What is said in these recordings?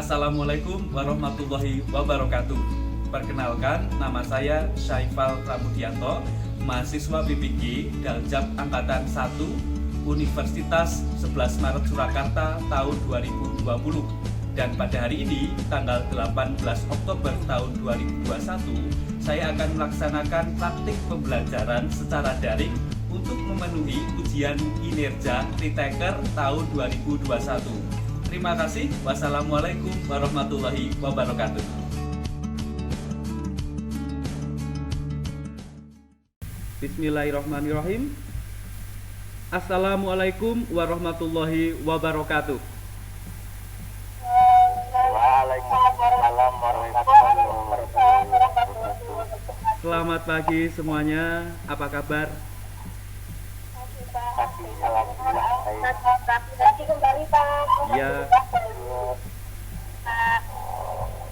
Assalamualaikum warahmatullahi wabarakatuh. Perkenalkan, nama saya Syaifal Pramudianto, mahasiswa BPG Daljab Angkatan 1 Universitas 11 Maret Surakarta tahun 2020. Dan pada hari ini, tanggal 18 Oktober tahun 2021, saya akan melaksanakan praktik pembelajaran secara daring untuk memenuhi ujian kinerja Retaker tahun 2021. Terima kasih. Wassalamualaikum warahmatullahi wabarakatuh. Bismillahirrahmanirrahim. Assalamualaikum warahmatullahi wabarakatuh. Waalaikumsalam warahmatullahi wabarakatuh. Selamat pagi semuanya. Apa kabar? Ya.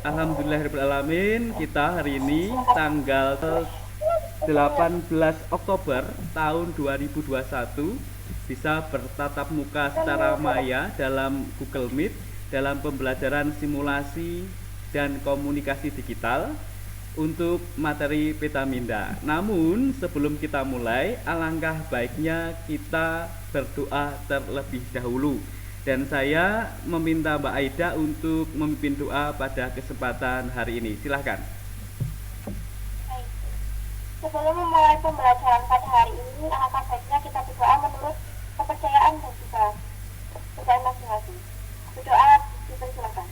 Alhamdulillahirrahmanirrahim. Kita hari ini tanggal 18 Oktober tahun 2021 bisa bertatap muka secara maya dalam Google Meet dalam pembelajaran simulasi dan komunikasi digital untuk materi Petaminda. Namun sebelum kita mulai, alangkah baiknya kita berdoa terlebih dahulu. Dan saya meminta Mbak Aida untuk memimpin doa pada kesempatan hari ini. Silahkan. Sebelum memulai pembelajaran pada hari ini, alangkah baiknya kita berdoa menurut kepercayaan dan juga kepercayaan masing-masing. Berdoa dipersilakan.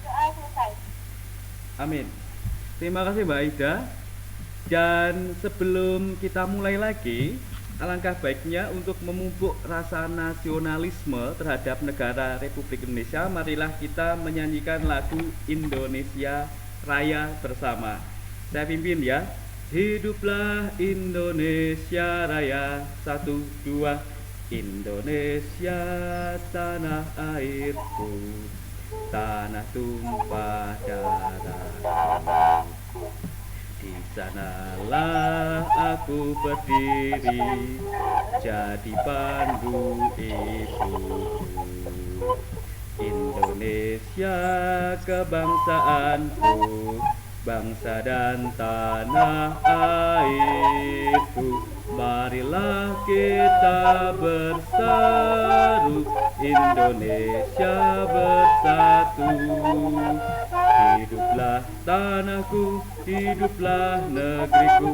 Doa selesai. Amin. Terima kasih Mbak Aida. Dan sebelum kita mulai lagi, alangkah baiknya untuk memupuk rasa nasionalisme terhadap negara Republik Indonesia, marilah kita menyanyikan lagu Indonesia Raya bersama. Saya pimpin ya. Hiduplah Indonesia Raya, 1, 2. Indonesia tanah airku, tanah tumpah darahku. Di sanalah aku berdiri, jadi pandu ibuku. Indonesia kebangsaanku, bangsa dan tanah airku. Marilah kita berseru, Indonesia bersatu. Hiduplah tanahku, hiduplah negeriku,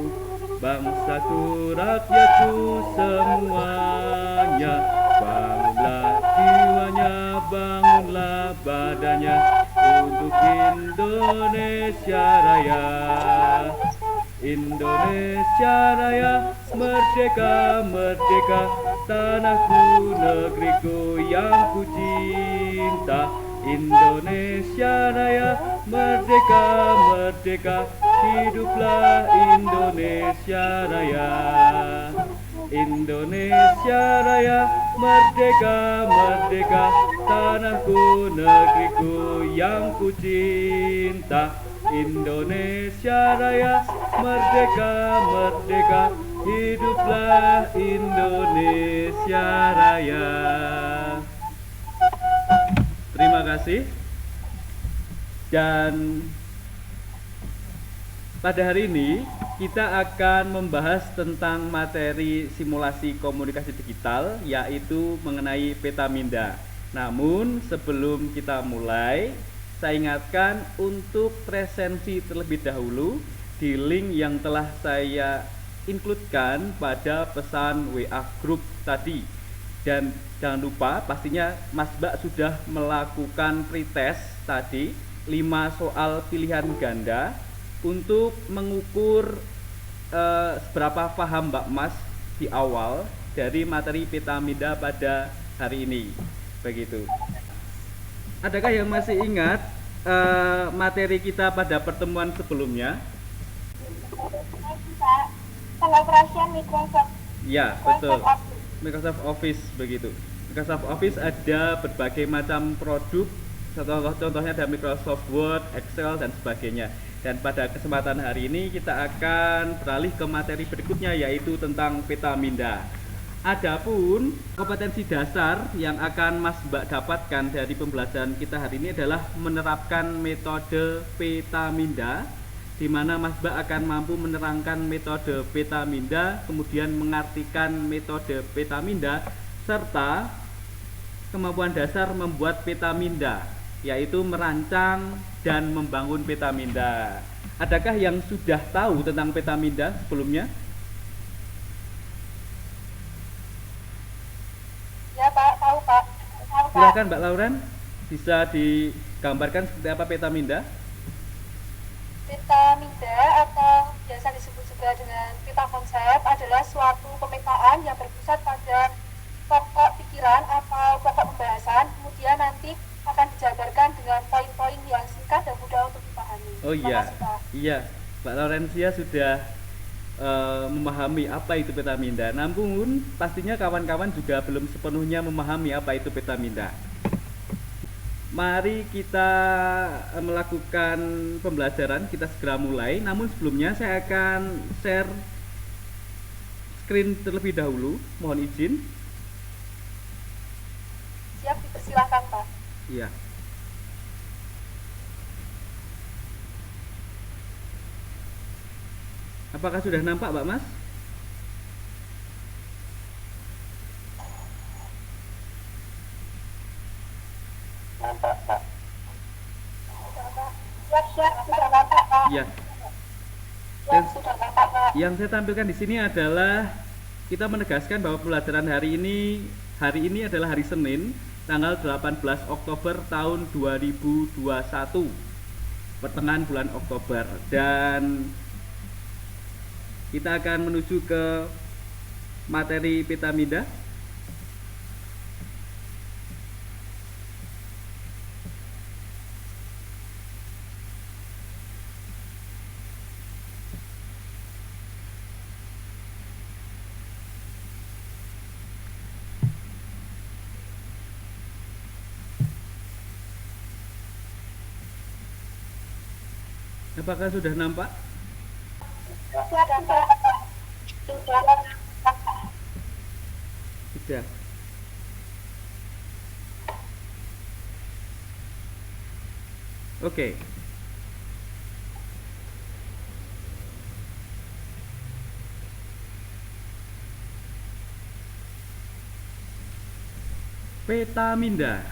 bangsaku, rakyatku semuanya. Bangunlah jiwanya, bangunlah badannya untuk Indonesia Raya. Indonesia Raya, merdeka, merdeka, tanahku, negeriku yang ku cinta. Indonesia Raya, merdeka, merdeka, hiduplah Indonesia Raya. Indonesia Raya, merdeka, merdeka, tanahku, negeriku yang ku cinta. Indonesia Raya, merdeka, merdeka, hiduplah Indonesia Raya. Terima kasih. Dan pada hari ini kita akan membahas tentang materi simulasi komunikasi digital, yaitu mengenai Petaminda. Namun sebelum kita mulai, saya ingatkan untuk presensi terlebih dahulu di link yang telah saya includekan pada pesan WA Group tadi. Dan jangan lupa, pastinya Mas Mbak sudah melakukan pretest tadi 5 soal pilihan ganda untuk mengukur seberapa paham Mbak Mas di awal dari materi Petaminda pada hari ini. Begitu. Adakah yang masih ingat materi kita pada pertemuan sebelumnya? Pengoperasian Microsoft. Ya, betul. Microsoft Office begitu. Microsoft Office ada berbagai macam produk. Contohnya ada Microsoft Word, Excel dan sebagainya. Dan pada kesempatan hari ini kita akan beralih ke materi berikutnya, yaitu tentang peta minda. Adapun kompetensi dasar yang akan Mas Mbak dapatkan dari pembelajaran kita hari ini adalah menerapkan metode peta minda, di mana Mas Mbak akan mampu menerangkan metode peta minda, kemudian mengartikan metode peta minda, serta kemampuan dasar membuat peta minda, yaitu merancang dan membangun peta minda. Adakah yang sudah tahu tentang peta minda sebelumnya? Ya Pak, tahu Pak. Tahu Pak. Silakan Mbak Lauren, bisa digambarkan seperti apa peta minda? Peta minda atau biasa disebut juga dengan peta konsep adalah suatu pemetaan yang berpusat pada pokok pikiran atau pokok pembahasan, kemudian nanti akan dijabarkan dengan poin-poin yang singkat dan mudah untuk dipahami. Oh iya, Terima kasih, Pak. iya, Mbak Laurencia sudah memahami apa itu peta minda. Namun pastinya kawan-kawan juga belum sepenuhnya memahami apa itu peta minda. Mari kita melakukan pembelajaran, kita segera mulai. Namun sebelumnya saya akan share screen terlebih dahulu, mohon izin. Siap, dipersilakan Pak. Iya. Apakah sudah nampak, Mbak Mas? Nampak Pak. Siap, sudah nampak Pak. Iya. Siap, sudah nampak Pak. Yang saya tampilkan di sini adalah kita menegaskan bahwa pembelajaran hari ini adalah hari Senin, tanggal 18 Oktober tahun 2021, pertengahan bulan Oktober, dan kita akan menuju ke materi peta minda. Apakah sudah nampak? Sudah Pak. Sudah nampak. Sudah. Oke. Peta minda.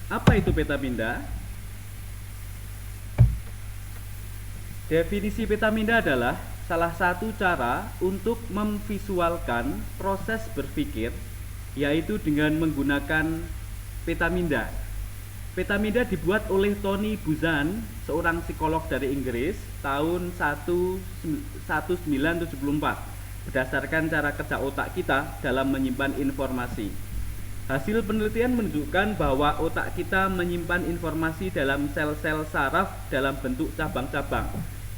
Apa itu peta minda? Definisi peta minda adalah salah satu cara untuk memvisualkan proses berpikir, yaitu dengan menggunakan peta minda. Peta minda dibuat oleh Tony Buzan, seorang psikolog dari Inggris, tahun 1974, berdasarkan cara kerja otak kita dalam menyimpan informasi. Hasil penelitian menunjukkan bahwa otak kita menyimpan informasi dalam sel-sel saraf dalam bentuk cabang-cabang,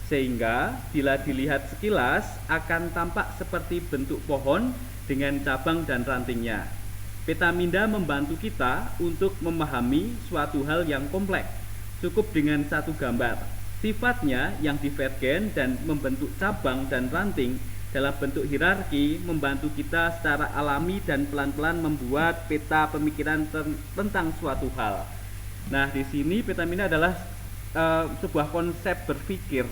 sehingga bila dilihat sekilas akan tampak seperti bentuk pohon dengan cabang dan rantingnya. Peta minda membantu kita untuk memahami suatu hal yang kompleks, cukup dengan satu gambar. Sifatnya yang divergen dan membentuk cabang dan ranting dalam bentuk hierarki membantu kita secara alami dan pelan-pelan membuat peta pemikiran tentang suatu hal. Nah, di sini peta minda adalah sebuah konsep berpikir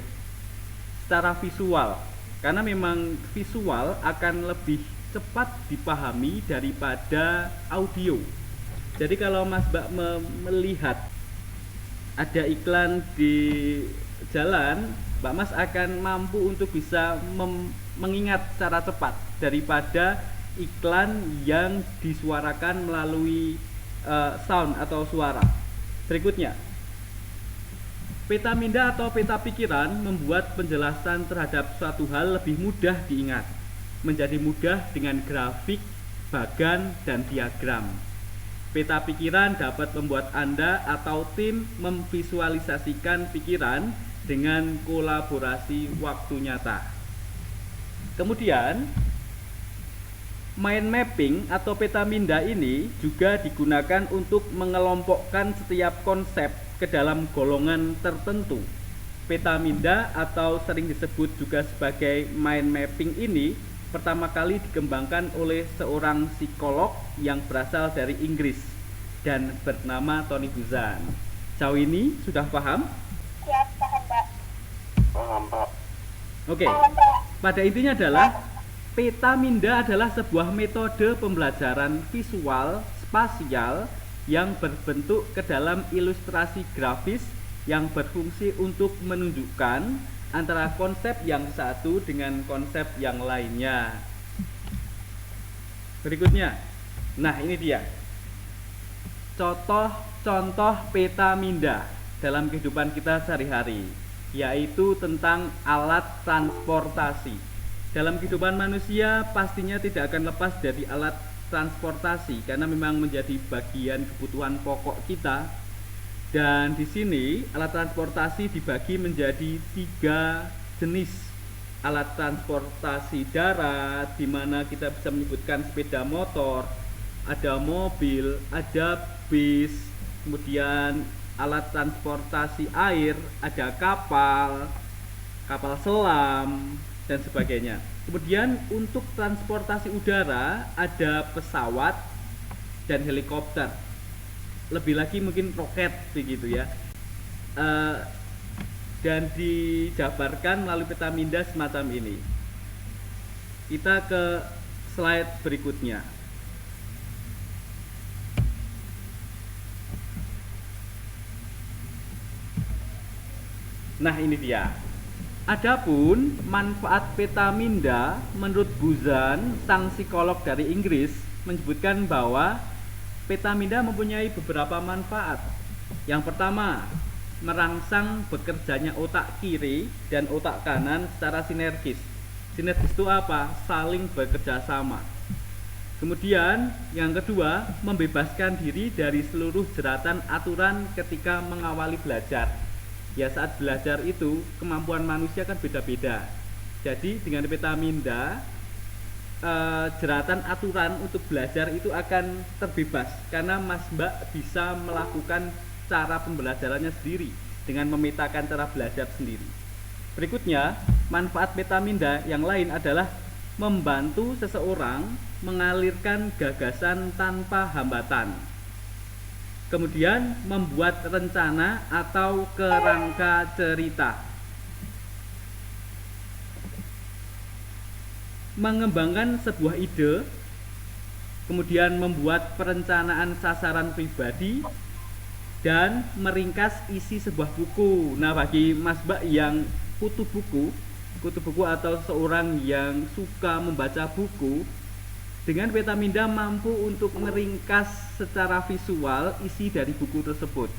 secara visual, karena memang visual akan lebih cepat dipahami daripada audio. Jadi kalau Mas Mbak melihat ada iklan di jalan, Mbak Mas akan mampu untuk bisa mengingat secara cepat daripada iklan yang disuarakan melalui sound atau suara. Berikutnya, peta minda atau peta pikiran membuat penjelasan terhadap suatu hal lebih mudah diingat, menjadi mudah dengan grafik, bagan, dan diagram. Peta pikiran dapat membuat Anda atau tim memvisualisasikan pikiran dengan kolaborasi waktu nyata. Kemudian, mind mapping atau peta minda ini juga digunakan untuk mengelompokkan setiap konsep ke dalam golongan tertentu. peta-minda atau sering disebut juga sebagai mind mapping ini pertama kali dikembangkan oleh seorang psikolog yang berasal dari Inggris dan bernama Tony Buzan. Jauh ini sudah paham? Ya, paham, Pak. Paham, Pak. Oke. Paham, Pak. Pada intinya adalah peta-minda adalah sebuah metode pembelajaran visual spasial yang berbentuk ke dalam ilustrasi grafis yang berfungsi untuk menunjukkan antara konsep yang satu dengan konsep yang lainnya. Berikutnya, nah ini dia contoh peta-minda dalam kehidupan kita sehari-hari, yaitu tentang alat transportasi. Dalam kehidupan manusia pastinya tidak akan lepas dari alat transportasi karena memang menjadi bagian kebutuhan pokok kita. Dan di sini alat transportasi dibagi menjadi 3 jenis. Alat transportasi darat, di mana kita bisa menyebutkan sepeda motor, ada mobil, ada bis, kemudian alat transportasi air, ada kapal selam, dan sebagainya. Kemudian untuk transportasi udara ada pesawat dan helikopter. Lebih lagi mungkin roket begitu ya. Dan dijabarkan melalui peta-minda semacam ini. Kita ke slide berikutnya. Nah, ini dia. Adapun manfaat peta-minda menurut Buzan, sang psikolog dari Inggris, menyebutkan bahwa peta-minda mempunyai beberapa manfaat. Yang pertama, merangsang bekerjanya otak kiri dan otak kanan secara sinergis. Sinergis itu apa? Saling bekerja sama. Kemudian yang kedua, membebaskan diri dari seluruh jeratan aturan ketika mengawali belajar. Ya, saat belajar itu kemampuan manusia kan beda-beda. Jadi dengan peta-minda jeratan aturan untuk belajar itu akan terbebas karena Mas Mbak bisa melakukan cara pembelajarannya sendiri dengan memetakan cara belajar sendiri. Berikutnya, manfaat peta-minda yang lain adalah membantu seseorang mengalirkan gagasan tanpa hambatan. Kemudian membuat rencana atau kerangka cerita. Mengembangkan sebuah ide, kemudian membuat perencanaan sasaran pribadi, dan meringkas isi sebuah buku. Nah, bagi Mas Mbak yang kutu buku atau seorang yang suka membaca buku, dengan peta-minda mampu untuk meringkas secara visual isi dari buku tersebut.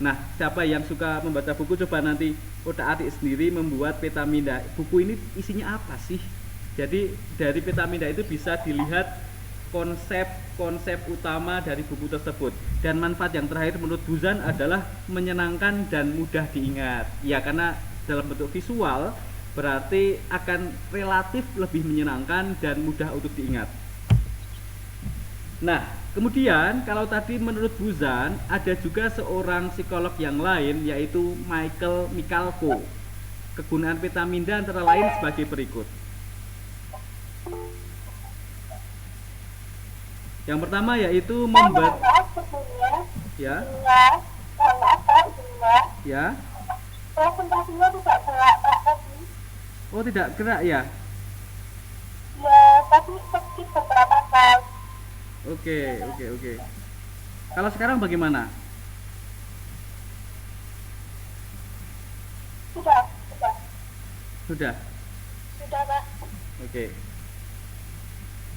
Nah, siapa yang suka membaca buku, coba nanti otak-atik sendiri membuat peta-minda. Buku ini isinya apa sih? Jadi dari peta-minda itu bisa dilihat konsep utama dari buku tersebut. Dan manfaat yang terakhir menurut Buzan adalah menyenangkan dan mudah diingat. Ya, karena dalam bentuk visual berarti akan relatif lebih menyenangkan dan mudah untuk diingat. Nah, kemudian kalau tadi menurut Buzan ada juga seorang psikolog yang lain, yaitu Michael Michalko. Kegunaan peta-minda antara lain sebagai berikut. Yang pertama yaitu membuat ya. Ya. Presentasinya tidak gerak, Pak, tadi. Oh, tidak gerak ya? Ya, tapi skip beberapa kali. Oke. Kalau sekarang bagaimana? Sudah, Sudah, Pak. oke.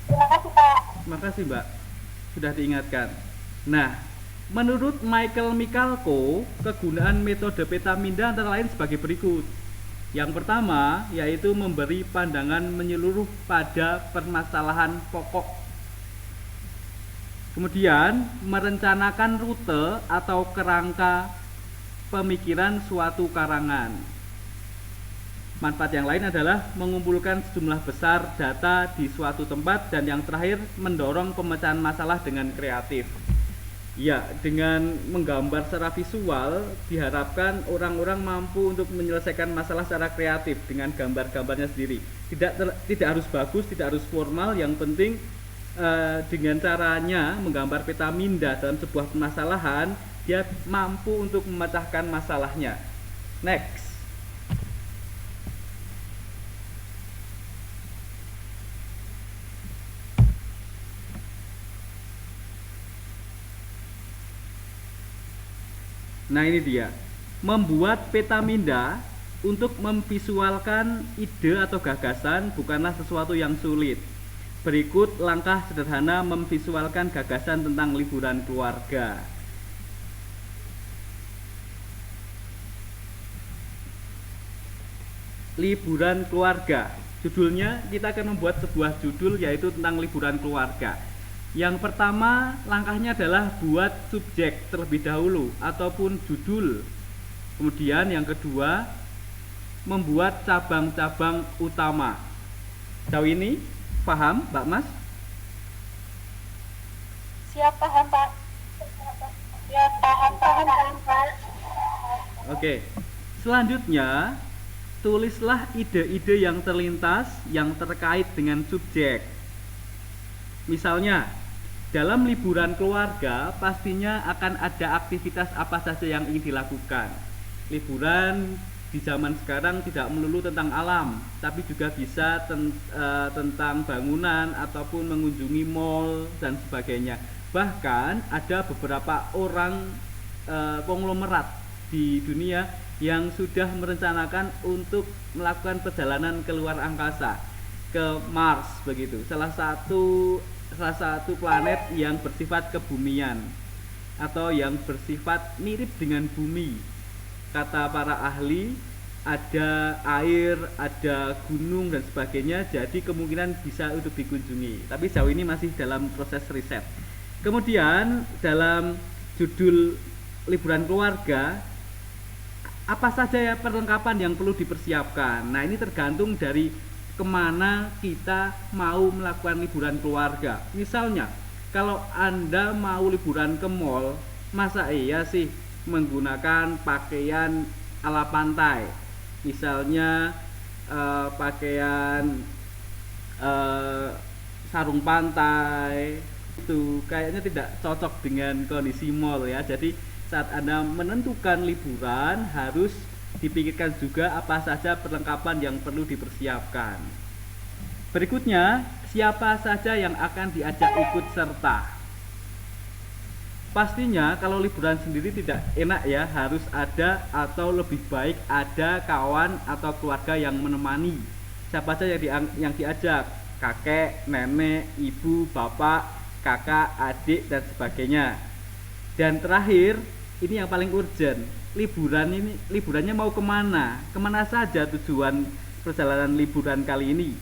Terima kasih, Pak. Makasih, Mbak. Sudah diingatkan. Nah, menurut Michael Michalko, kegunaan metode peta-minda antara lain sebagai berikut. Yang pertama, yaitu memberi pandangan menyeluruh pada permasalahan pokok. Kemudian, merencanakan rute atau kerangka pemikiran suatu karangan. Manfaat yang lain adalah mengumpulkan sejumlah besar data di suatu tempat, dan yang terakhir mendorong pemecahan masalah dengan kreatif. Ya, dengan menggambar secara visual diharapkan orang-orang mampu untuk menyelesaikan masalah secara kreatif dengan gambar-gambarnya sendiri. Tidak harus bagus, tidak harus formal, yang penting dengan caranya menggambar peta minda dalam sebuah permasalahan, dia mampu untuk memecahkan masalahnya. Next. Nah, ini dia. Membuat peta minda untuk memvisualkan ide atau gagasan bukanlah sesuatu yang sulit. Berikut langkah sederhana memvisualkan gagasan tentang liburan keluarga. Liburan keluarga. Judulnya, kita akan membuat sebuah judul yaitu tentang liburan keluarga. Yang pertama, langkahnya adalah buat subjek terlebih dahulu ataupun judul. Kemudian yang kedua, membuat cabang-cabang utama. Jauh ini paham, Mbak Mas? Siap, paham, Pak. Siap, paham, Pak. Oke. Selanjutnya, tulislah ide-ide yang terlintas yang terkait dengan subjek. Misalnya, dalam liburan keluarga pastinya akan ada aktivitas apa saja yang ingin dilakukan. Liburan di zaman sekarang tidak melulu tentang alam, tapi juga bisa tentang bangunan ataupun mengunjungi mall dan sebagainya. Bahkan ada beberapa orang konglomerat di dunia yang sudah merencanakan untuk melakukan perjalanan ke luar angkasa, ke Mars begitu. Salah satu planet yang bersifat kebumian atau yang bersifat mirip dengan bumi. Kata para ahli, ada air, ada gunung dan sebagainya, jadi kemungkinan bisa untuk dikunjungi. Tapi sejauh ini masih dalam proses riset. Kemudian dalam judul liburan keluarga, apa saja ya perlengkapan yang perlu dipersiapkan. Nah, ini tergantung dari kemana kita mau melakukan liburan keluarga. Misalnya, kalau Anda mau liburan ke mall, masa iya sih menggunakan pakaian ala pantai? Misalnya pakaian sarung pantai, itu kayaknya tidak cocok dengan kondisi mall ya. Jadi saat Anda menentukan liburan, harus dipikirkan juga apa saja perlengkapan yang perlu dipersiapkan. Berikutnya, siapa saja yang akan diajak ikut serta. Pastinya kalau liburan sendiri tidak enak ya, harus ada atau lebih baik ada kawan atau keluarga yang menemani. Siapa saja yang diajak? Kakek, nenek, ibu, bapak, kakak, adik dan sebagainya. Dan terakhir, ini yang paling urgent, liburannya mau kemana? Kemana saja tujuan perjalanan liburan kali ini?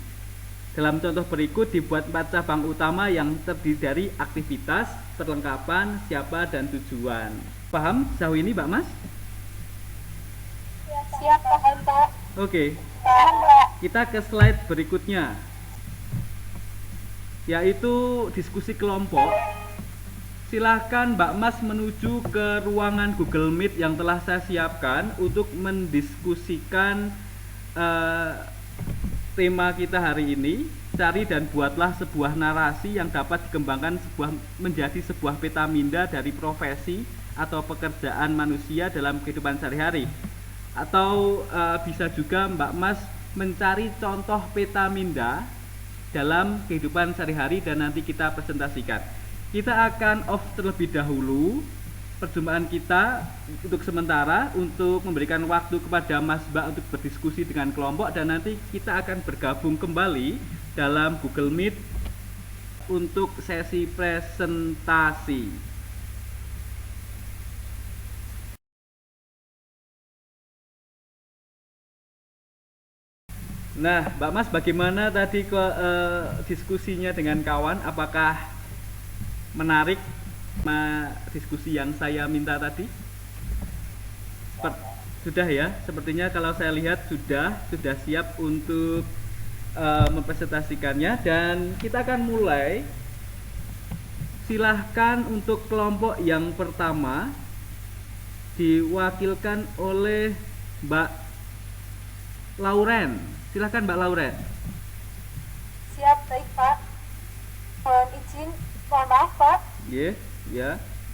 Dalam contoh berikut dibuat 4 cabang utama yang terdiri dari aktivitas, perlengkapan, siapa, dan tujuan. Paham sejauh ini, Mbak Mas? Siap, paham, Pak. Oke. Paham, Pak. Kita ke slide berikutnya, yaitu diskusi kelompok. Silahkan Mbak Mas menuju ke ruangan Google Meet yang telah saya siapkan untuk mendiskusikan tema kita hari ini. Cari dan buatlah sebuah narasi yang dapat dikembangkan menjadi sebuah peta minda dari profesi atau pekerjaan manusia dalam kehidupan sehari-hari. Atau bisa juga Mbak Mas mencari contoh peta minda dalam kehidupan sehari-hari dan nanti kita presentasikan. Kita akan off terlebih dahulu perjumpaan kita untuk sementara, untuk memberikan waktu kepada Mas Mbak untuk berdiskusi dengan kelompok, dan nanti kita akan bergabung kembali dalam Google Meet untuk sesi presentasi. Nah, Mbak Mas, bagaimana tadi diskusinya dengan kawan? Apakah menarik diskusi yang saya minta tadi? Sudah ya, sepertinya kalau saya lihat sudah siap untuk mempresentasikannya, dan kita akan mulai silahkan untuk kelompok yang pertama diwakilkan oleh Mbak Lauren. Silahkan Mbak Lauren. Siap, baik Pak. Mohon izin, mohon maaf Pak. Ya.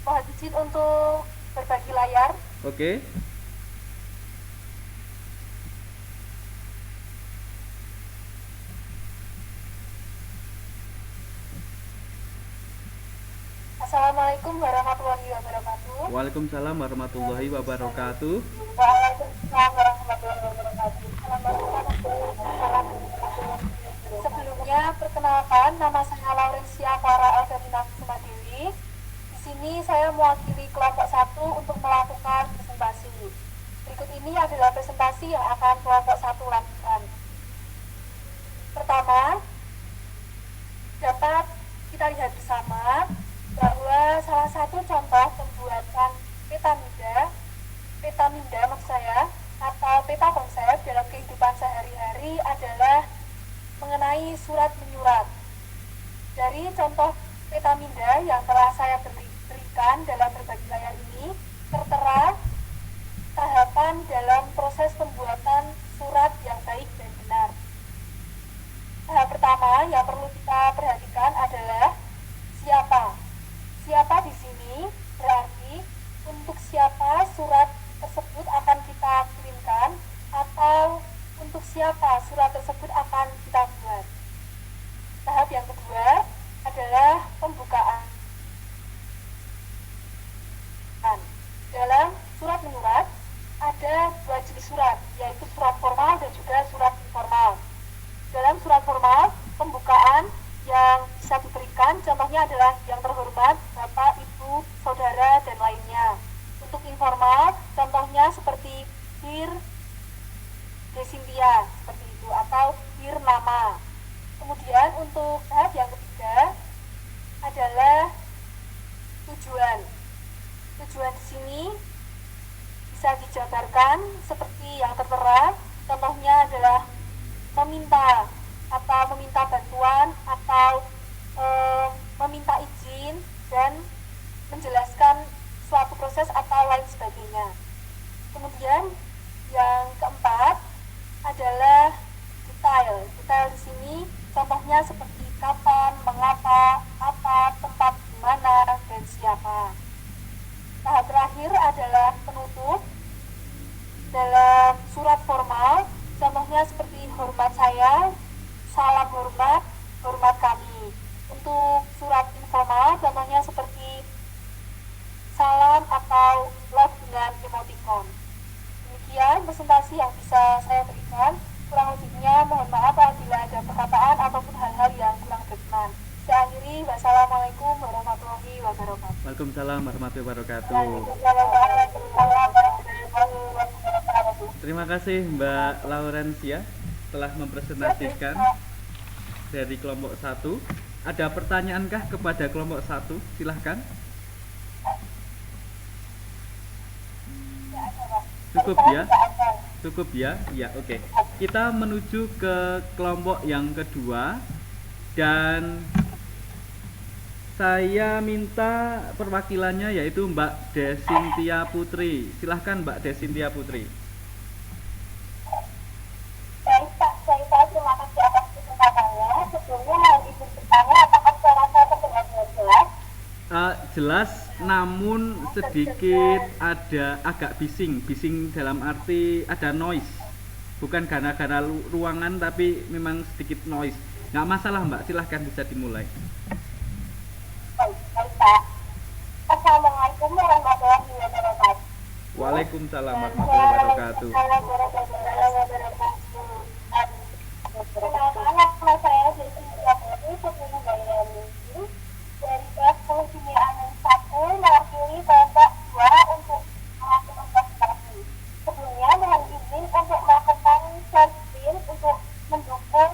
Mohon izin untuk berbagi layar. Oke. Assalamualaikum warahmatullahi wabarakatuh. Waalaikumsalam warahmatullahi wabarakatuh. Waalaikumsalam warahmatullahi wabarakatuh. Sebelumnya, perkenalkan, nama saya Laurencia Clara Albertina Kusumadewi. Di sini saya mewakili kelompok 1 untuk melakukan presentasi. Berikut ini adalah presentasi yang akan kelompok 1 lakukan. Pertama, dapat kita lihat bersama bahwa salah satu contoh pembuatan petaminda maksud saya, atau peta konsep dalam kehidupan sehari-hari adalah mengenai surat menyurat. Dari contoh petaminda yang telah saya berikan dalam berbagi layar ini, tertera tahapan dalam proses pembuatan surat yang baik dan benar. Tahap pertama yang perlu kita perhatikan adalah siapa. Siapa di sini berarti untuk siapa surat tersebut akan kita kirimkan atau untuk siapa surat tersebut akan kita buat. Tahap yang kedua adalah pembukaan. Dalam surat menyurat ada 2 jenis surat, yaitu surat formal dan juga surat informal. Dalam surat formal, pembukaan yang bisa diberikan contohnya adalah yang terhormat Bapak, Ibu, Saudara, dan lainnya. Untuk informal, contohnya seperti Dear Desintia, seperti itu, atau Dear Nama. Kemudian untuk tahap yang ketiga adalah tujuan. Tujuan di sini bisa dijabarkan seperti yang tertera, contohnya adalah meminta bantuan atau meminta izin dan menjelaskan suatu proses atau lain sebagainya. Kemudian yang keempat adalah detail. Detail di sini contohnya seperti kapan, mengapa, apa, tempat, di mana, dan siapa. Tahap terakhir adalah penutup. Dalam surat formal, contohnya seperti hormat saya, salam hormat, hormat kami. Untuk surat informal, contohnya seperti salam atau love dengan emoticon. Demikian presentasi yang bisa saya berikan. Kurang lebihnya mohon maaf apabila ada perkataan ataupun hal-hal yang kurang berkenan. Saya akhiri, wassalamualaikum warahmatullahi wabarakatuh. Waalaikumsalam warahmatullahi wabarakatuh. Terima kasih Mbak Laurencia telah mempresentasikan dari kelompok 1. Ada pertanyaankah kepada kelompok 1? Silahkan. Cukup ya? Cukup ya? Ya, oke. Kita menuju ke kelompok yang kedua dan saya minta perwakilannya yaitu Mbak Desintia Putri. Silahkan Mbak Desintia Putri. Baik Pak, terima kasih atas kesempatannya. Sebelumnya mohon izin bertanya, apakah suara saya terdengar dengan jelas? Jelas, namun sedikit ada agak bising dalam arti ada noise. Bukan gara-gara ruangan tapi memang sedikit noise. Nggak masalah Mbak, silahkan bisa dimulai. Baik Pak. Assalamualaikum warahmatullahi wabarakatuh. Waalaikumsalam warahmatullahi wabarakatuh. Perkenalkan, nama saya Desintia Putri Putri Bayani dari kelas 10 kimia 1 mewakili kelompok 2 untuk melakukan presentasi. Sebelumnya mohon izin untuk melakukan share screen untuk mendukung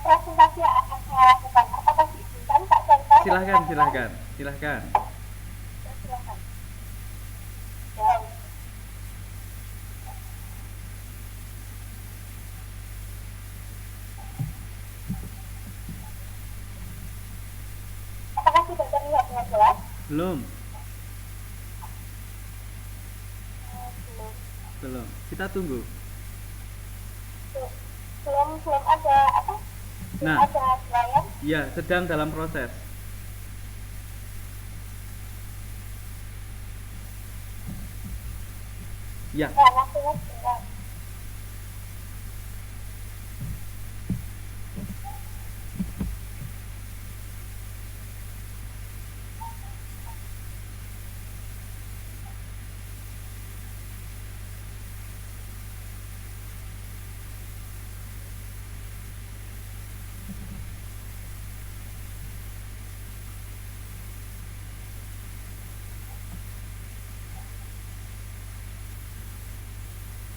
presentasi yang akan saya lakukan. Apakah diizinkan Pak Saifah? Silahkan. Silahkan. Ya. Apakah sudah terlihat Belum, Belum. belum. Kita tunggu. Belum ada apa? Belum Nah, ada layar. ya sedang dalam proses. Ya, Nah, waktunya sebentar.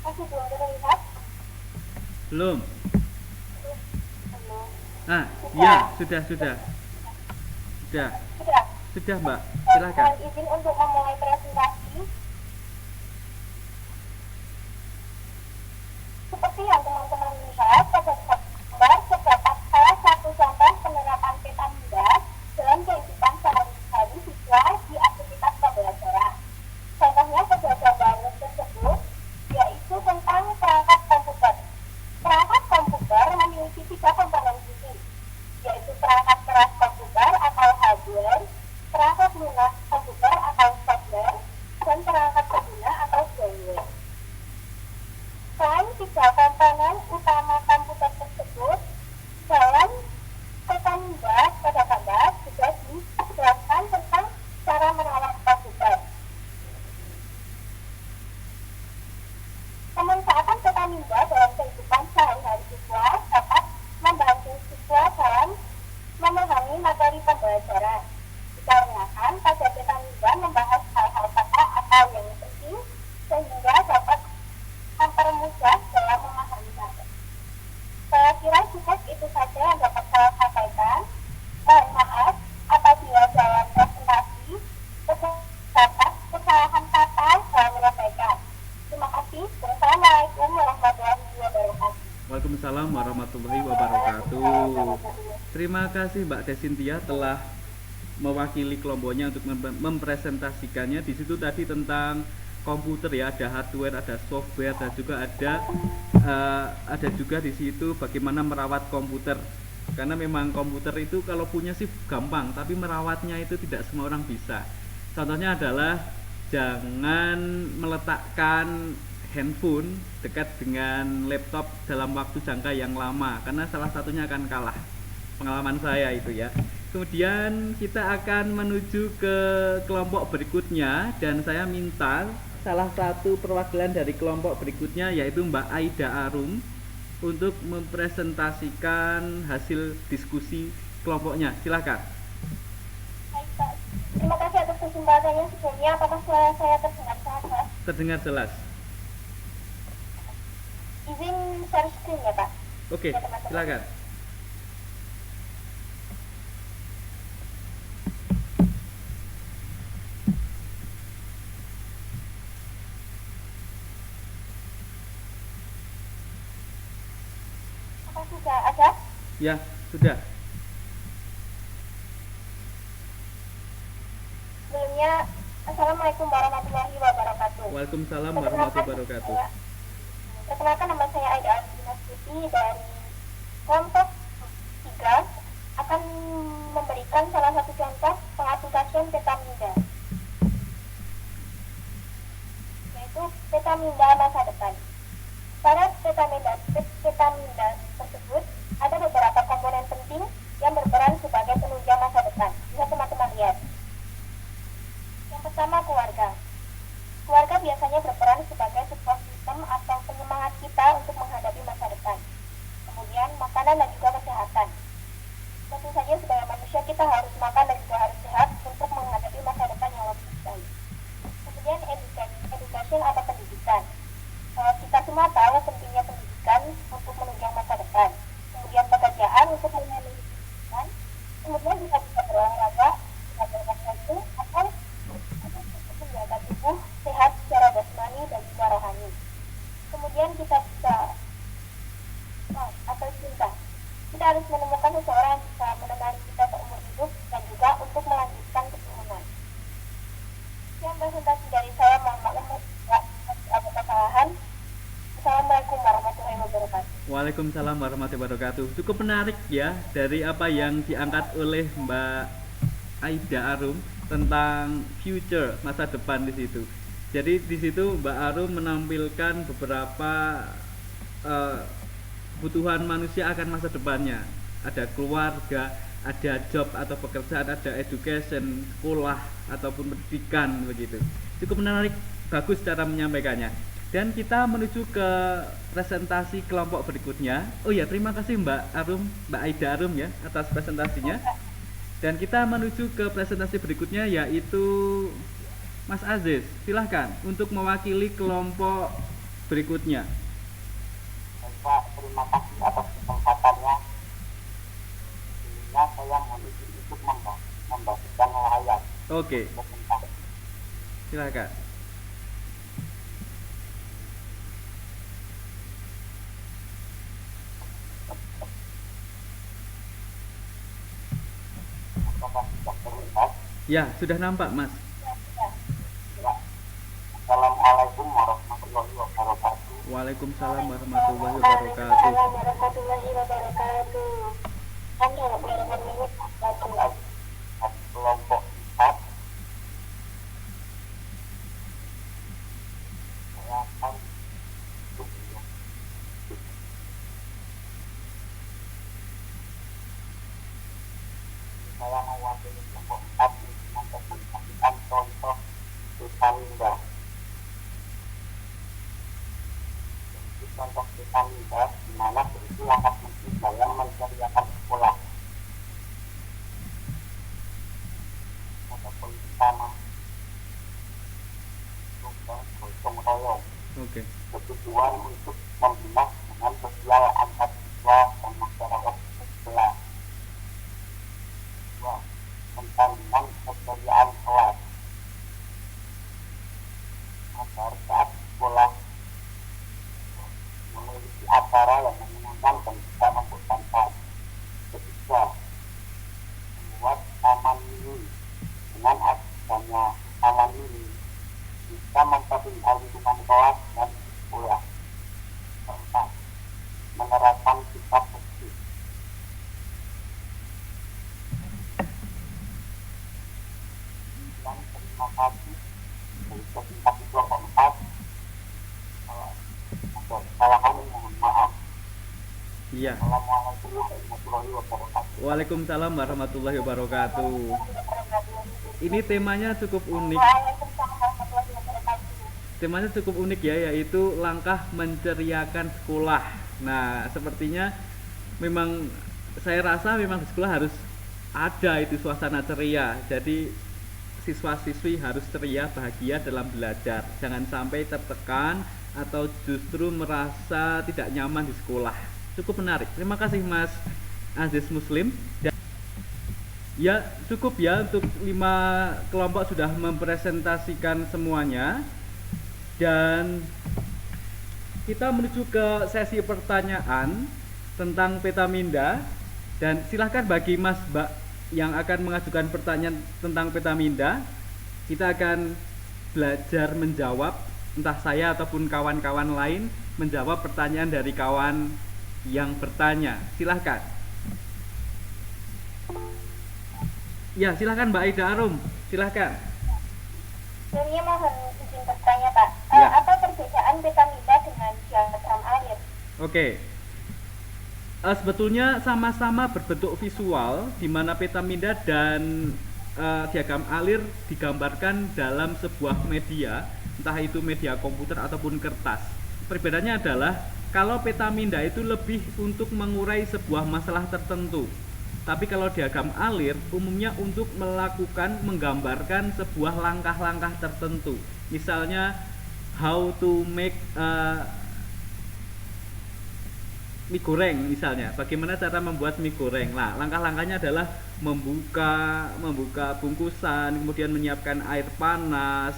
Masih belum terlihat. belum. Belum. Ah, Sudah. ya, sudah, sudah. Sudah, Sudah. sudah, Mbak. Silakan. Mohon izin untuk memulai presentasi. Seperti yang teman-teman lihat pada gambar, terdapat salah satu contoh penerapan Petamida dalam kehidupan sehari-hari siswa di aktivitas pembelajaran. Contohnya pada gambar tersebut yaitu tentang perangkat komputer. Perangkat komputer memiliki 3 komponen inti, yaitu perangkat keras komputer atau hardware, perangkat lunak komputer atau software, dan perangkat pengguna atau firmware. Selain 3 komponen utama komputer tersebut, dalam Petamida pada gambar juga dijelaskan tentang cara merawat komputer. Pemanfaatan Petamida dalam kehidupan sehari-hari siswa dapat membantu siswa dalam memahami materi pembelajaran. Dikarenakan pada Petamida membahas hal-hal kata atau yang penting sehingga dapat mempermudah dalam memahami materi. Saya kira cukup itu saja yang dapat saya sampaikan. Mohon maaf apabila dalam presentasi terdapat kesalahan kata saya menyampaikan. Terima kasih. Wassalamualaikum warahmatullahi wabarakatuh. Waalaikumsalam warahmatullahi wabarakatuh. Terima kasih Mbak Desintia telah mewakili kelompoknya untuk mempresentasikannya. Di situ tadi tentang komputer ya, ada hardware, ada software, dan juga ada juga di situ bagaimana merawat komputer. Karena memang komputer itu kalau punya sih gampang, tapi merawatnya itu tidak semua orang bisa. Contohnya adalah jangan meletakkan handphone dekat dengan laptop dalam waktu jangka yang lama, karena salah satunya akan kalah. Pengalaman saya itu ya. Kemudian kita akan menuju ke kelompok berikutnya, dan saya minta salah satu perwakilan dari kelompok berikutnya yaitu Mbak Aida Arum untuk mempresentasikan hasil diskusi kelompoknya. Silakan. Baik, Pak. Terima kasih atas kesempatannya sebelumnya. Apakah suara saya terdengar sangat jelas? Terdengar jelas. Izin share screen ya, Pak. Oke, Ya, teman-teman. silakan. Apakah sudah ada? Ya, sudah. Sebelumnya, Assalamualaikum warahmatullahi wabarakatuh. Waalaikumsalam warahmatullahi wabarakatuh. Perkenalkan, nama saya Aida Astuti dari kelompok 3 akan memberikan salah satu contoh pengaplikasian Petamida, yaitu Petamida masa depan. Pada Petamida tersebut ada beberapa komponen penting yang berperan sebagai penunjang masa depan. Bisa teman-teman lihat. Yang pertama, keluarga. Keluarga biasanya berperan sebagai sebuah sistem atau penyemangat kita untuk menghadapi masa depan. Kemudian, makanan dan juga kesehatan. Tentu saja sebagai manusia kita harus makan dan juga harus sehat untuk menghadapi masa depan yang lebih baik. Kemudian, edukasi atau pendidikan. Kita semua tahu pentingnya pendidikan untuk menunjang masa depan. Kemudian, pekerjaan untuk memenuhi kebutuhan. Kemudian, kita bisa berolahraga, belajar sesuatu, atau untuk menjaga tubuh sehat secara jasmani dan juga rohani. Kemudian kita bisa atau cinta. Kita harus menemukan seseorang yang bisa menemani kita seumur hidup dan juga untuk melanjutkan keturunan. Waalaikumsalam warahmatullahi wabarakatuh. Cukup menarik ya dari apa yang diangkat oleh Mbak Aida Arum tentang future, masa depan di situ. Jadi di situ Mbak Arum menampilkan beberapa eh, kebutuhan manusia akan masa depannya. Ada keluarga, ada job atau pekerjaan, ada education, sekolah ataupun pendidikan begitu. Cukup menarik, bagus cara menyampaikannya. Dan kita menuju ke presentasi kelompok berikutnya. Oh ya, terima kasih Mbak Arum, Mbak Aida Arum ya atas presentasinya. Dan kita menuju ke presentasi berikutnya yaitu Mas Aziz. Silahkan untuk mewakili kelompok berikutnya. Pak, terima kasih atas kesempatannya. Sehingga saya mohon izin untuk membagikan layar. Oke, silahkan. Apakah sudah terlihat? Ya, sudah nampak Mas. Ya. Assalamualaikum warahmatullahi wabarakatuh. Waalaikumsalam warahmatullahi wabarakatuh. warahmatullahi wabarakatuh. Kelompok 4, saya akan mewakili kelompok 4 untuk mempresentasikan contoh Petamida. Contoh Petamida di mana berisi langkah mencegah yang menceriakan sekolah. Pada poin pertama, tugas gotong royong. Oke. Bertujuan untuk membina hubungan sosial antar siswa dan masyarakat sekolah. Dua, pentambahan kesediaan kelas agar saat sekolah memiliki acara yang menyenangkan dan bisa membosankan. Ketiga, membuat taman mini. Dengan adanya taman mini bisa memperlihat lingkungan kelas dan sekolah. Keempat, menerapkan sikap bersih. Dan terima kasih dari presentasi kelompok 4. Ada kesalahan, mohon maaf. Iya. Assalamualaikum warahmatullahi wabarakatuh. Waalaikumsalam warahmatullahi wabarakatuh. Ini temanya cukup unik. Waalaikumsalam warahmatullahi wabarakatuh. Temanya cukup unik ya, yaitu langkah menceriakan sekolah. Nah, sepertinya memang saya rasa memang di sekolah harus ada itu suasana ceria. Jadi siswa-siswi harus ceria, bahagia dalam belajar. Jangan sampai tertekan atau justru merasa tidak nyaman di sekolah. Cukup menarik. Terima kasih Mas Aziz Muslim. Ya, cukup ya untuk 5 kelompok sudah mempresentasikan semuanya. Dan kita menuju ke sesi pertanyaan tentang Petamida. Dan silahkan bagi Mas Mbak yang akan mengajukan pertanyaan tentang Petamida, kita akan belajar menjawab, entah saya ataupun kawan-kawan lain menjawab pertanyaan dari kawan yang bertanya. Silahkan. Ya, silahkan Mbak Aida Arum, silahkan. Saya mohon izin bertanya Pak, Ya. apa perbedaan Petamida dengan diagram alir? Oke. Sebetulnya sama-sama berbentuk visual, di mana Petamida dan diagram alir digambarkan dalam sebuah media, entah itu media komputer ataupun kertas. Perbedaannya adalah kalau Petamida itu lebih untuk mengurai sebuah masalah tertentu, tapi kalau diagram alir umumnya untuk menggambarkan sebuah langkah-langkah tertentu. Misalnya how to make mie goreng misalnya, bagaimana cara membuat mie goreng. Nah, langkah-langkahnya adalah membuka bungkusan, kemudian menyiapkan air panas,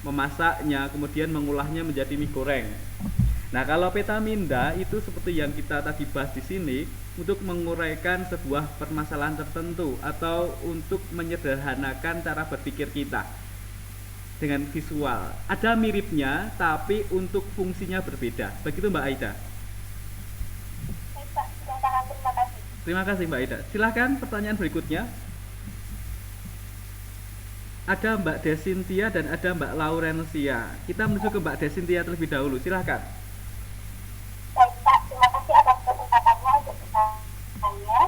memasaknya, kemudian mengolahnya menjadi mie goreng. Nah, kalau Petamida itu seperti yang kita tadi bahas di sini, untuk menguraikan sebuah permasalahan tertentu atau untuk menyederhanakan cara berpikir kita dengan visual. Ada miripnya, tapi untuk fungsinya berbeda. Begitu Mbak Aida? Terima kasih Mbak Ida. Silahkan pertanyaan berikutnya. Ada Mbak Desintia dan ada Mbak Laurencia. Kita menuju ke Mbak Desintia terlebih dahulu. Silahkan. Baik Pak, terima kasih atas kesempatannya untuk bertanya.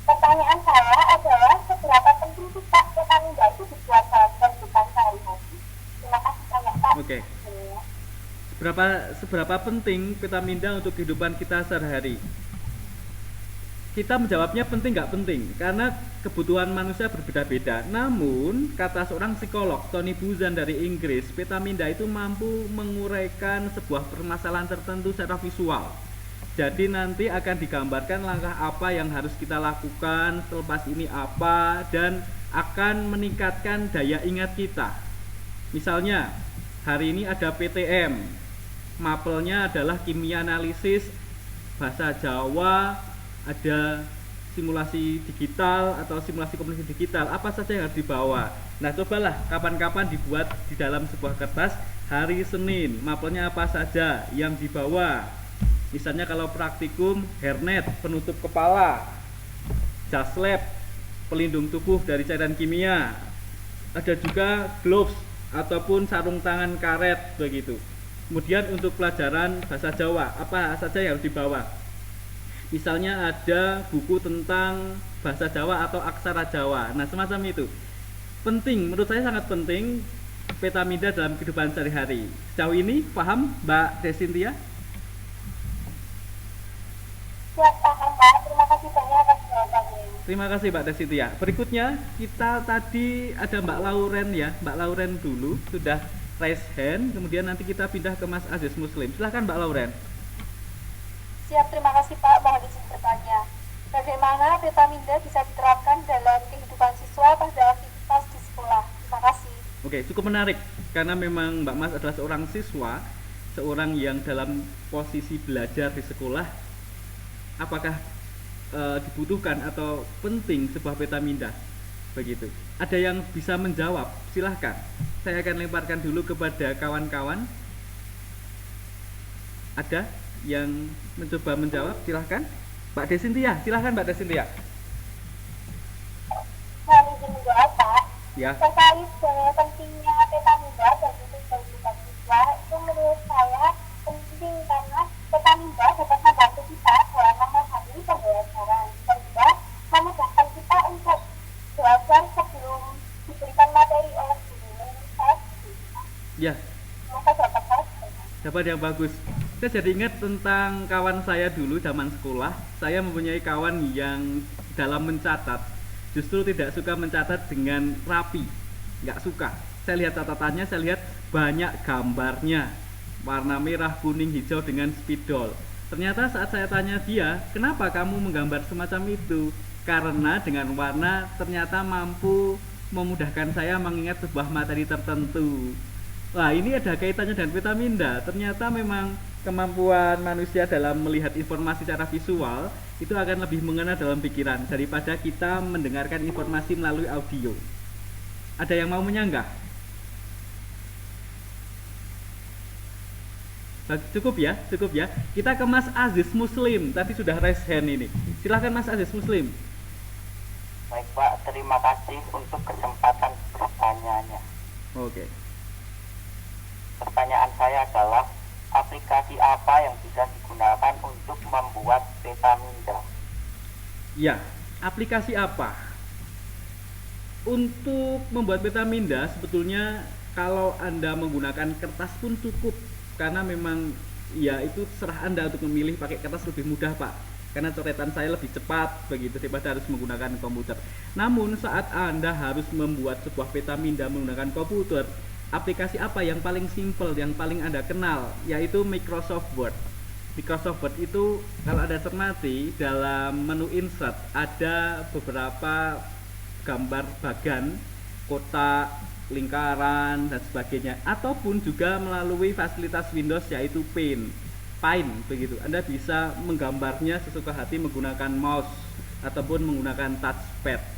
Pertanyaan saya adalah seberapa penting sih Pak vitamin D itu dibuat dalam kehidupan sehari-hari? Terima kasih banyak Pak. Oke. Seberapa penting vitamin D untuk kehidupan kita sehari-hari? Kita menjawabnya penting nggak penting, karena kebutuhan manusia berbeda-beda. Namun, kata seorang psikolog, Tony Buzan dari Inggris, vitamin D itu mampu menguraikan sebuah permasalahan tertentu secara visual. Jadi nanti akan digambarkan langkah apa yang harus kita lakukan, selepas ini apa, dan akan meningkatkan daya ingat kita. Misalnya, hari ini ada PTM, mapelnya adalah kimia analisis, bahasa Jawa, ada simulasi digital atau simulasi komunikasi digital, apa saja yang harus dibawa. Nah, cobalah kapan-kapan dibuat di dalam sebuah kertas hari Senin, mapelnya apa saja yang dibawa. Misalnya kalau praktikum, hairnet, penutup kepala, jas lab, pelindung tubuh dari cairan kimia. Ada juga gloves ataupun sarung tangan karet begitu. Kemudian untuk pelajaran bahasa Jawa, apa saja yang harus dibawa? Misalnya ada buku tentang bahasa Jawa atau aksara Jawa. Nah, semacam itu. Penting, menurut saya sangat penting vitamin D dalam kehidupan sehari-hari. Sejauh ini paham Mbak Desintia? Siap paham Pak, terima kasih banyak atas jawabannya. Terima kasih Mbak Desintia. Berikutnya kita tadi ada Mbak Lauren ya. Mbak Lauren dulu sudah raise hand, kemudian nanti kita pindah ke Mas Aziz Muslim. Silahkan Mbak Lauren. Siap, terima kasih Pak. Mohon izin bertanya. Bagaimana vitamin D bisa diterapkan dalam kehidupan siswa pada aktivitas di sekolah? Terima kasih. Oke, cukup menarik karena memang Mbak Mas adalah seorang siswa, seorang yang dalam posisi belajar di sekolah. Apakah dibutuhkan atau penting sebuah vitamin D? Begitu. Ada yang bisa menjawab? Silahkan. Saya akan lemparkan dulu kepada kawan-kawan. Ada yang mencoba menjawab? Silahkan. Mbak Desintia, silahkan Mbak Desintia. Mohon izin menjawab Pak. Ya. Terkait dengan pentingnya vitamin D bagi kehidupan siswa, itu menurut saya penting karena vitamin D dapat membantu kita dalam memahami pembelajaran dan juga memudahkan kita untuk belajar sebelum diberikan materi oleh guru. Ya. Semoga dapat saya. Dapat yang bagus. Saya jadi ingat tentang kawan saya dulu zaman sekolah. Saya mempunyai kawan yang dalam mencatat justru tidak suka mencatat dengan rapi, nggak suka. Saya lihat catatannya, saya lihat banyak gambarnya, warna merah, kuning, hijau dengan spidol. Ternyata saat saya tanya dia, kenapa kamu menggambar semacam itu? Karena dengan warna ternyata mampu memudahkan saya mengingat sebuah materi tertentu. Wah, ini ada kaitannya dengan vitamin D. Ternyata memang kemampuan manusia dalam melihat informasi secara visual itu akan lebih mengena dalam pikiran daripada kita mendengarkan informasi melalui audio. Ada yang mau menyanggah? Cukup ya, cukup ya. Kita ke Mas Aziz Muslim. Tadi sudah raise hand ini. Silahkan Mas Aziz Muslim. Baik Pak, terima kasih untuk kesempatan pertanyaannya. Oke. Pertanyaan saya adalah, aplikasi apa yang bisa digunakan untuk membuat vitamin D? Ya, aplikasi apa? Untuk membuat vitamin D sebetulnya kalau Anda menggunakan kertas pun cukup, karena memang ya itu serah Anda untuk memilih pakai kertas lebih mudah Pak, karena coretan saya lebih cepat begitu daripada harus menggunakan komputer. Namun saat Anda harus membuat sebuah vitamin D menggunakan komputer, aplikasi apa yang paling simple, yang paling Anda kenal, yaitu Microsoft Word. Microsoft Word itu kalau Anda cermati dalam menu insert ada beberapa gambar bagan, kotak, lingkaran dan sebagainya, ataupun juga melalui fasilitas Windows yaitu Paint begitu. Anda bisa menggambarnya sesuka hati menggunakan mouse ataupun menggunakan touchpad.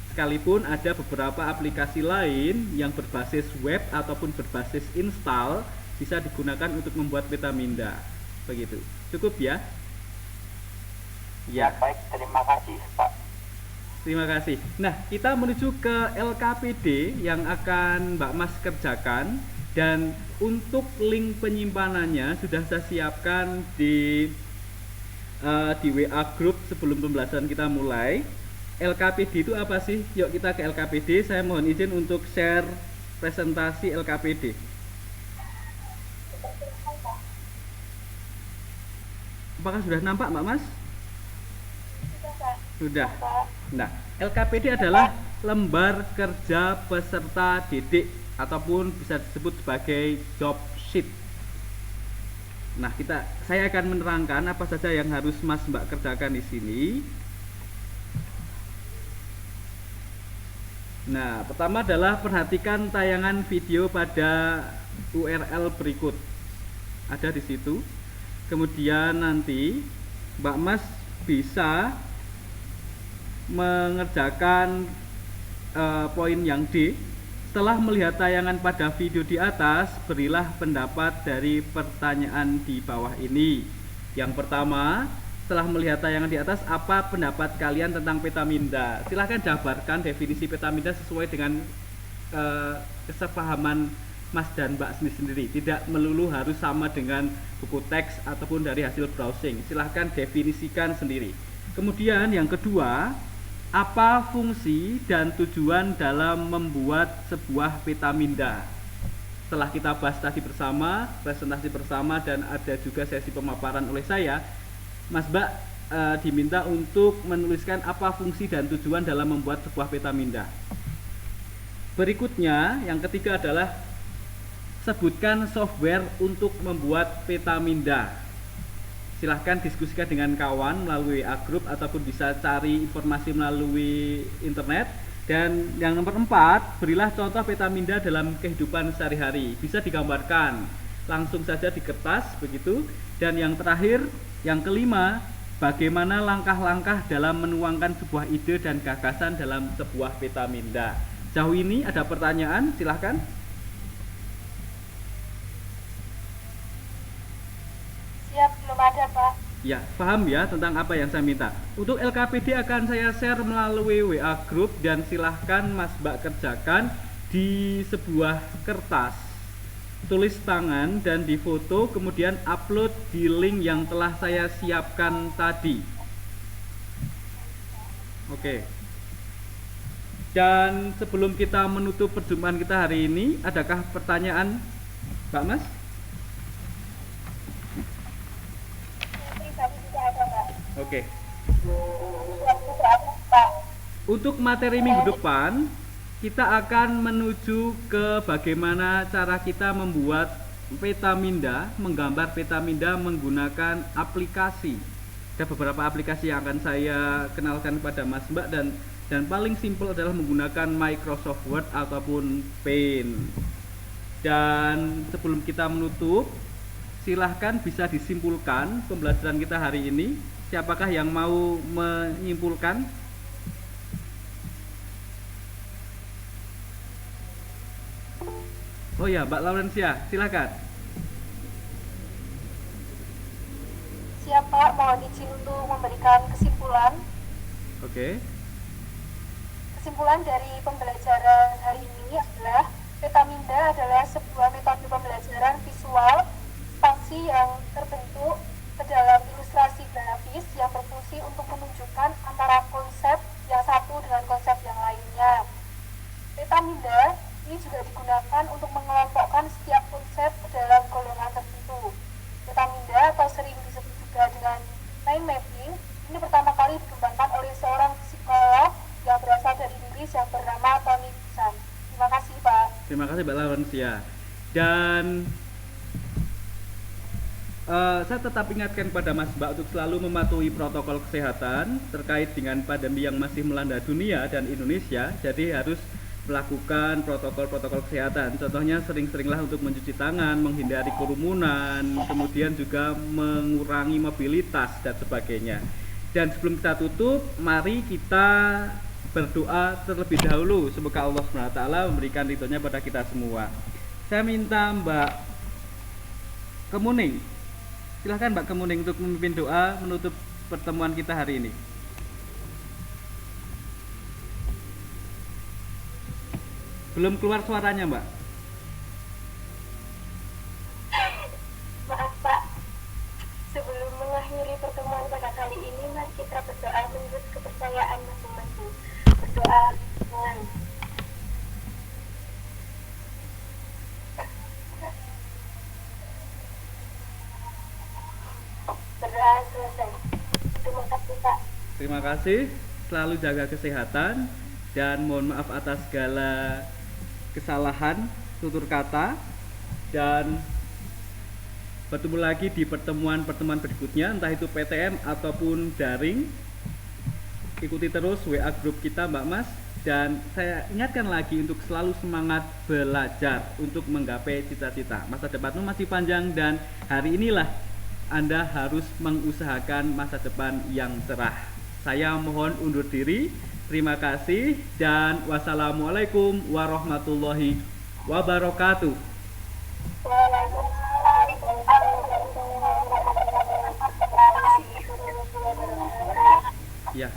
Sekalipun ada beberapa aplikasi lain yang berbasis web ataupun berbasis install bisa digunakan untuk membuat vitamin D. Begitu. Cukup ya? Ya, Baik, terima kasih Pak. terima kasih. Nah, kita menuju ke LKPD yang akan Mbak Mas kerjakan, dan untuk link penyimpanannya sudah saya siapkan di WA group sebelum pembelajaran kita mulai. LKPD itu apa sih? Yuk kita ke LKPD. Saya mohon izin untuk share presentasi LKPD. Apakah sudah nampak Mbak Mas? Sudah, Pak. Sudah. Pak. Nah, LKPD adalah lembar kerja peserta didik ataupun bisa disebut sebagai job sheet. Nah, saya akan menerangkan apa saja yang harus Mas Mbak kerjakan di sini. Nah, pertama adalah perhatikan tayangan video pada URL berikut. Ada di situ. Kemudian nanti Mbak Mas bisa mengerjakan poin yang D. Setelah melihat tayangan pada video di atas, berilah pendapat dari pertanyaan di bawah ini. Yang pertama, setelah melihat tayangan di atas, apa pendapat kalian tentang petaminda? Silahkan jabarkan definisi petaminda sesuai dengan kesepahaman Mas dan Mbak sendiri. Tidak melulu harus sama dengan buku teks ataupun dari hasil browsing. Silahkan definisikan sendiri. Kemudian yang kedua, apa fungsi dan tujuan dalam membuat sebuah petaminda? Setelah kita bahas tadi bersama, presentasi bersama, dan ada juga sesi pemaparan oleh saya, Mas Mbak diminta untuk menuliskan apa fungsi dan tujuan dalam membuat sebuah petaminda. Berikutnya, yang ketiga adalah sebutkan software untuk membuat petaminda. Silahkan diskusikan dengan kawan melalui WA group ataupun bisa cari informasi melalui internet. Dan yang nomor 4, berilah contoh petaminda dalam kehidupan sehari-hari. Bisa digambarkan langsung saja di kertas begitu. Dan yang terakhir, yang kelima, bagaimana langkah-langkah dalam menuangkan sebuah ide dan gagasan dalam sebuah petaminda. Sejauh ini ada pertanyaan, silahkan. Siap, belum ada, Pak. Ya, paham ya tentang apa yang saya minta. Untuk LKPD akan saya share melalui WA group, dan silahkan Mas Mbak kerjakan di sebuah kertas, tulis tangan dan difoto, kemudian upload di link yang telah saya siapkan tadi. Oke. Dan sebelum kita menutup perjumpaan kita hari ini, adakah pertanyaan Mbak Mas? Oke. Untuk materi minggu depan, kita akan menuju ke bagaimana cara kita membuat petaminda, menggambar petaminda menggunakan aplikasi. Ada beberapa aplikasi yang akan saya kenalkan kepada Mas Mbak, dan paling simpel adalah menggunakan Microsoft Word ataupun Paint. Dan sebelum kita menutup, silahkan bisa disimpulkan pembelajaran kita hari ini. Siapakah yang mau menyimpulkan? Oh ya, Mbak Laurencia, silakan. Siap, Pak. Mohon izin untuk memberikan kesimpulan. Oke. Kesimpulan dari pembelajaran hari ini adalah petaminda adalah sebuah metode pembelajaran visual ekspansi yang terbentuk ke dalam ilustrasi grafis yang berfungsi untuk menunjukkan antara konsep yang satu dengan konsep yang lainnya. Petaminda ini juga digunakan untuk mengelompokkan setiap konsep ke dalam golongan tertentu. Petaminda atau sering disebut juga dengan mind mapping ini pertama kali dikembangkan oleh seorang psikolog yang berasal dari Inggris yang bernama Tony Buzan. Terima kasih, Pak. Terima kasih, Mbak Laurencia. Dan saya tetap ingatkan pada Mas Mbak untuk selalu mematuhi protokol kesehatan terkait dengan pandemi yang masih melanda dunia dan Indonesia. Jadi harus melakukan protokol-protokol kesehatan. Contohnya sering-seringlah untuk mencuci tangan, menghindari kerumunan, kemudian juga mengurangi mobilitas dan sebagainya. Dan sebelum kita tutup, mari kita berdoa terlebih dahulu. Semoga Allah SWT memberikan ridhonya pada kita semua. Saya minta Mbak Kemuning, silahkan Mbak Kemuning untuk memimpin doa menutup pertemuan kita hari ini? Belum keluar suaranya, Mbak. Maaf Pak, sebelum mengakhiri pertemuan pada kali ini, mari kita berdoa menurut kepercayaan masing-masing. Berdoa dengan berdoa selesai. Terima kasih Pak. Terima kasih. Selalu jaga kesehatan dan mohon maaf atas segala kesalahan tutur kata, dan bertemu lagi di pertemuan-pertemuan berikutnya, entah itu PTM ataupun daring. Ikuti terus WA grup kita Mbak Mas, dan saya ingatkan lagi untuk selalu semangat belajar untuk menggapai cita-cita. Masa depanmu masih panjang dan hari inilah Anda harus mengusahakan masa depan yang cerah. Saya mohon undur diri. Terima kasih dan wassalamualaikum warahmatullahi wabarakatuh. Ya.